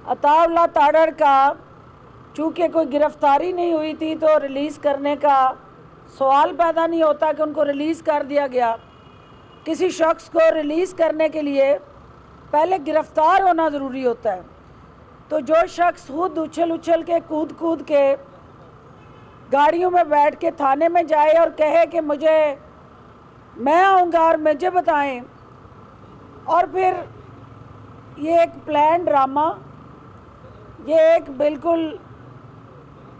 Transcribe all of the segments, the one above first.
अताउल्लाह ताड़र का चूँकि कोई गिरफ्तारी नहीं हुई थी तो रिलीज़ करने का सवाल पैदा नहीं होता कि उनको रिलीज़ कर दिया गया। किसी शख्स को रिलीज़ करने के लिए पहले गिरफ़्तार होना ज़रूरी होता है। तो जो शख्स खुद उछल उछल के कूद कूद के गाड़ियों में बैठ के थाने में जाए और कहे कि मुझे मैं आऊँगा और मुझे बताएं, और फिर ये एक प्लान ड्रामा, ये एक बिल्कुल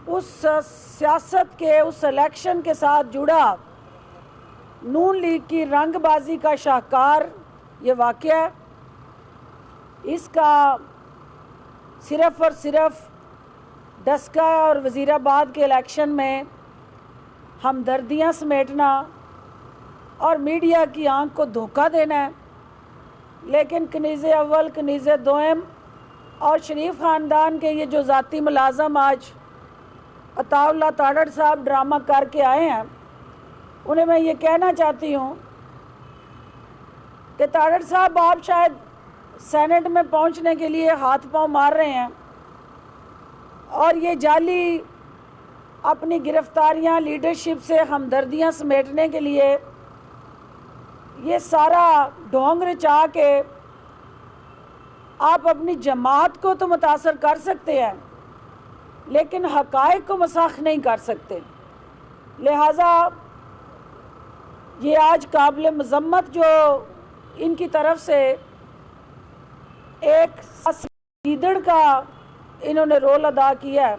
उस सियासत के उस इलेक्शन के साथ जुड़ा नून लीग की रंगबाजी का शाहकार ये वाक़या है। इसका सिर्फ़ और सिर्फ डस्का और वज़ीराबाद के इलेक्शन में हमदर्दियाँ समेटना और मीडिया की आंख को धोखा देना है। लेकिन कनीज़े अव्वल, कनीज़े दोम और शरीफ ख़ानदान के ये जो ज़ाती मुलाज़म आज अताउल्लाह ताड़र साहब ड्रामा करके आए हैं, उन्हें मैं ये कहना चाहती हूँ कि ताड़र साहब आप शायद सेनेट में पहुँचने के लिए हाथ पांव मार रहे हैं और ये जाली अपनी गिरफ्तारियाँ लीडरशिप से हमदर्दियाँ समेटने के लिए ये सारा ढोंग रचा के आप अपनी जमात को तो मुतासर कर सकते हैं लेकिन हक़ाइक़ को मसाख नहीं कर सकते। लिहाजा ये आज काबिल मज़म्मत जो इनकी तरफ से एक लीडर का इन्होंने रोल अदा किया है,